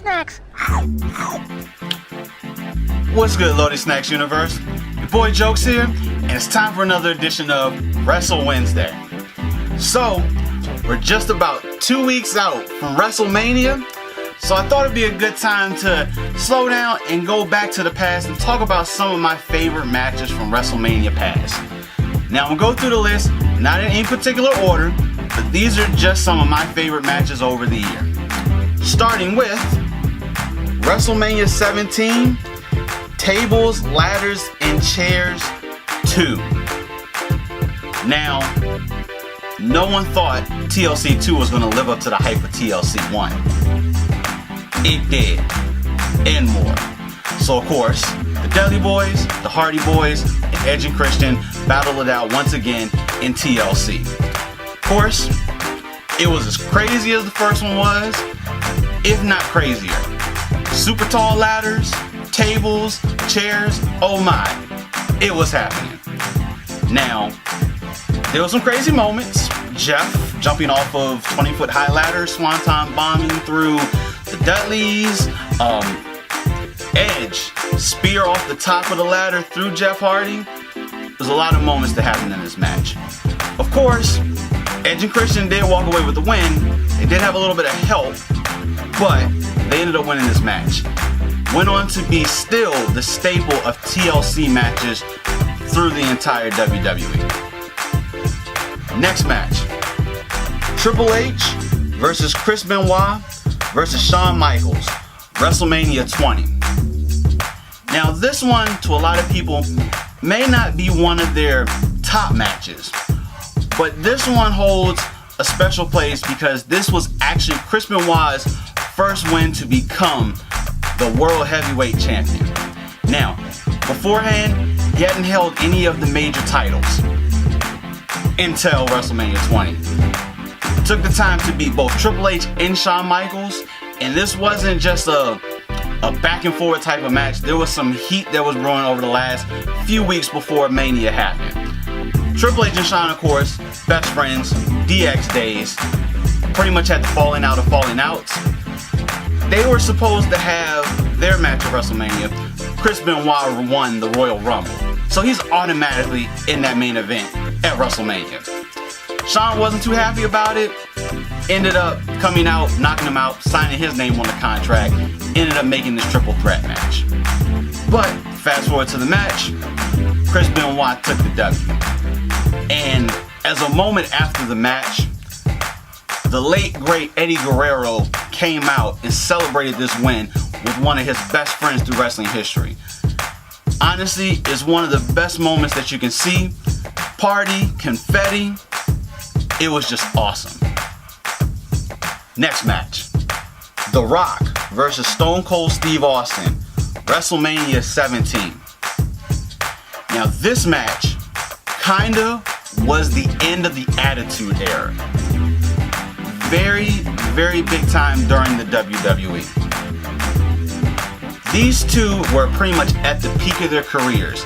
Snacks. What's good, Loaded Snacks universe? Your boy Jokes here, and it's time for another edition of Wrestle Wednesday. So, we're just about 2 weeks out from Wrestlemania, so I thought it'd be a good time to slow down and go back to the past and talk about some of my favorite matches from Wrestlemania past. Now, I'm gonna go through the list, not in any particular order, but these are just some of my favorite matches over the year. Starting with WrestleMania 17, Tables, Ladders, and Chairs 2. Now, no one thought TLC 2 was going to live up to the hype of TLC 1. It did, and more. So of course, the Dudley Boys, the Hardy Boys, and Edge and Christian battled it out once again in TLC. Of course, it was as crazy as the first one was, if not crazier. Super tall ladders, tables, chairs, oh my, it was happening. Now, there were some crazy moments. Jeff jumping off of 20-foot high ladders, swanton bombing through the Dudleys, Edge spear off the top of the ladder through Jeff Hardy. There's a lot of moments that happened in this match. Of course, Edge and Christian did walk away with the win. They did have a little bit of help, but they ended up winning this match. Went on to be still the staple of TLC matches through the entire WWE. Next match, Triple H versus Chris Benoit versus Shawn Michaels, WrestleMania 20. Now this one, to a lot of people, may not be one of their top matches, but this one holds a special place because this was actually Chris Benoit's first win to become the World Heavyweight Champion. Now, beforehand, he hadn't held any of the major titles until WrestleMania 20. He took the time to beat both Triple H and Shawn Michaels, and this wasn't just a back and forth type of match. There was some heat that was brewing over the last few weeks before Mania happened. Triple H and Shawn, of course, best friends, DX days, pretty much had the falling out of falling outs. They were supposed to have their match at WrestleMania. Chris Benoit won the Royal Rumble, so he's automatically in that main event at WrestleMania. Shawn wasn't too happy about it, ended up coming out, knocking him out, signing his name on the contract, ended up making this triple threat match. But fast forward to the match, Chris Benoit took the W. And as a moment after the match, the late great Eddie Guerrero came out and celebrated this win with one of his best friends through wrestling history. Honestly, it's one of the best moments that you can see. Party, confetti, it was just awesome. Next match, The Rock versus Stone Cold Steve Austin, WrestleMania 17. Now this match kinda was the end of the Attitude Era. Very, very big time during the WWE. These two were pretty much at the peak of their careers.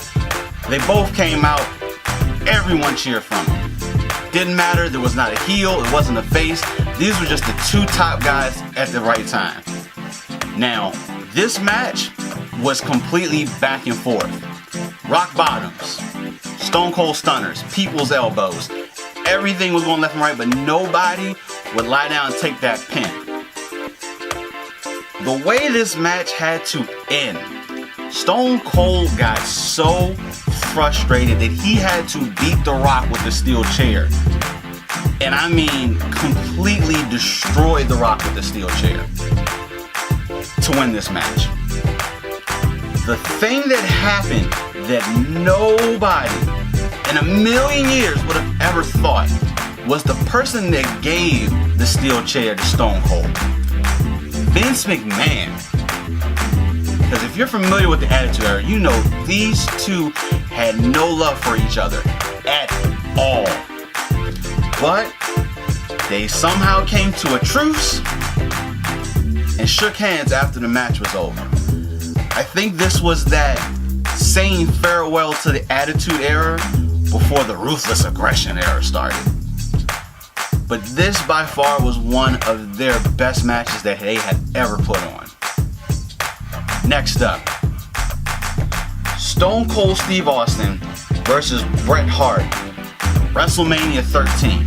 They both came out, everyone cheered from them. Didn't matter, there was not a heel, it wasn't a face. These were just the two top guys at the right time. Now, this match was completely back and forth. Rock bottoms, Stone Cold stunners, people's elbows. Everything was going left and right, but nobody would lie down and take that pin. The way this match had to end, Stone Cold got so frustrated that he had to beat The Rock with a steel chair. And I mean, completely destroyed The Rock with a steel chair to win this match. The thing that happened that nobody in a million years would have ever thought was the person that gave the steel chair to Stone Cold, Vince McMahon. Because if you're familiar with the Attitude Era, you know these two had no love for each other at all. But they somehow came to a truce and shook hands after the match was over. I think this was that saying farewell to the Attitude Era before the Ruthless Aggression Era started. But this by far was one of their best matches that they had ever put on. Next up, Stone Cold Steve Austin versus Bret Hart, Wrestlemania 13.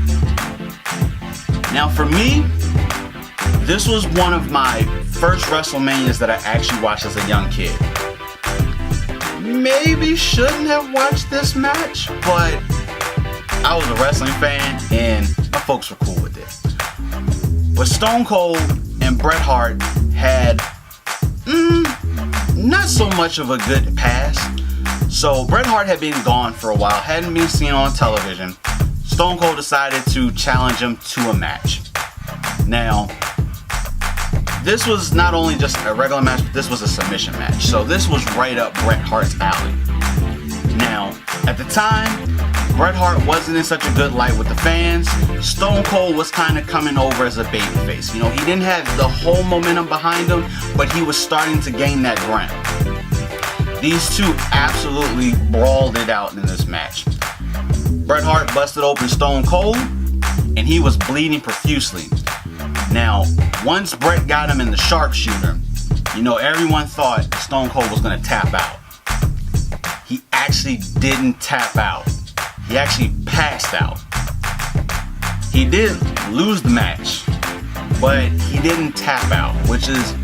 Now for me, this was one of my first WrestleManias that I actually watched as a young kid. Maybe shouldn't have watched this match, but I was a wrestling fan and my folks were cool with it. But Stone Cold and Bret Hart had not so much of a good past. So Bret Hart had been gone for a while, hadn't been seen on television. Stone Cold decided to challenge him to a match. Now, this was not only just a regular match, but this was a submission match. So this was right up Bret Hart's alley. Now, at the time, Bret Hart wasn't in such a good light with the fans. Stone Cold was kind of coming over as a babyface. You know, he didn't have the whole momentum behind him, but he was starting to gain that ground. These two absolutely brawled it out in this match. Bret Hart busted open Stone Cold, and he was bleeding profusely. Now, once Bret got him in the sharpshooter, you know, everyone thought Stone Cold was going to tap out. He actually didn't tap out. He actually passed out. He did lose the match, but he didn't tap out, which is,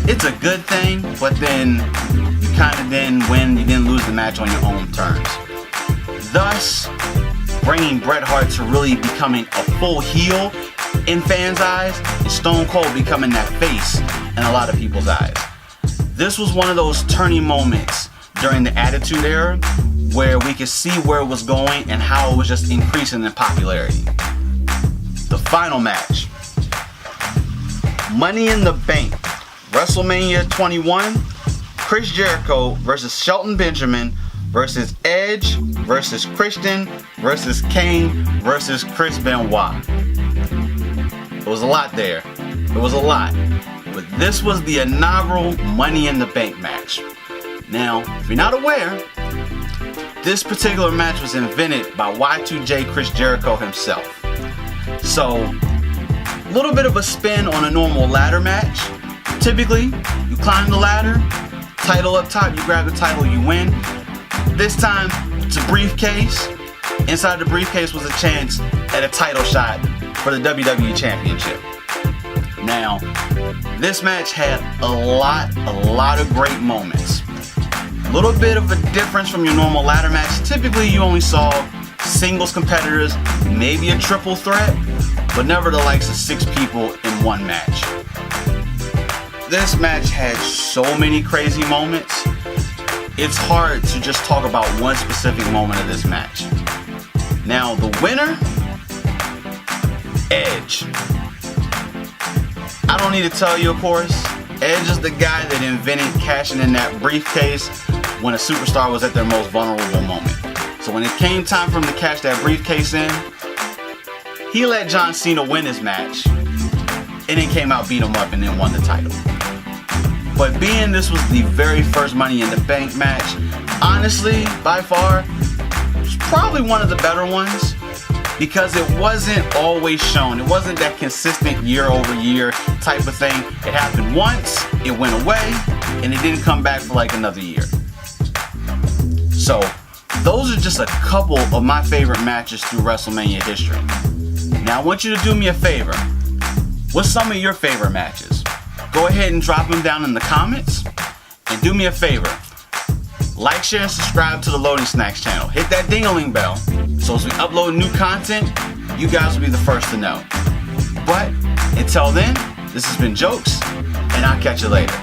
it's a good thing, but then you kind of didn't win, you didn't lose the match on your own terms. Thus, bringing Bret Hart to really becoming a full heel in fans' eyes, and Stone Cold becoming that face in a lot of people's eyes. This was one of those turning moments during the Attitude Era where we could see where it was going and how it was just increasing in popularity. The final match, Money in the Bank, WrestleMania 21, Chris Jericho versus Shelton Benjamin versus Edge versus Christian versus Kane versus Chris Benoit. It was a lot there. It was a lot. But this was the inaugural Money in the Bank match. Now, if you're not aware, this particular match was invented by Y2J Chris Jericho himself. So, a little bit of a spin on a normal ladder match. Typically, you climb the ladder, title up top, you grab the title, you win. This time, it's a briefcase. Inside the briefcase was a chance at a title shot for the WWE Championship. Now, this match had a lot of great moments. A little bit of a difference from your normal ladder match. Typically, you only saw singles competitors, maybe a triple threat, but never the likes of 6 people in one match. This match had so many crazy moments. It's hard to just talk about one specific moment of this match. Now, the winner, Edge. I don't need to tell you, of course, Edge is the guy that invented cashing in that briefcase when a superstar was at their most vulnerable moment. So when it came time for him to cash that briefcase in, he let John Cena win his match, and then came out, beat him up, and then won the title. But being this was the very first Money in the Bank match, honestly, by far, it was probably one of the better ones, because it wasn't always shown. It wasn't that consistent year over year type of thing. It happened once, it went away, and it didn't come back for like another year. So, those are just a couple of my favorite matches through WrestleMania history. Now I want you to do me a favor. What's some of your favorite matches? Go ahead and drop them down in the comments. And do me a favor. Like, share, and subscribe to the Loading Snacks channel. Hit that ding-a-ling bell, so as we upload new content, you guys will be the first to know. But until then, this has been Jokes, and I'll catch you later.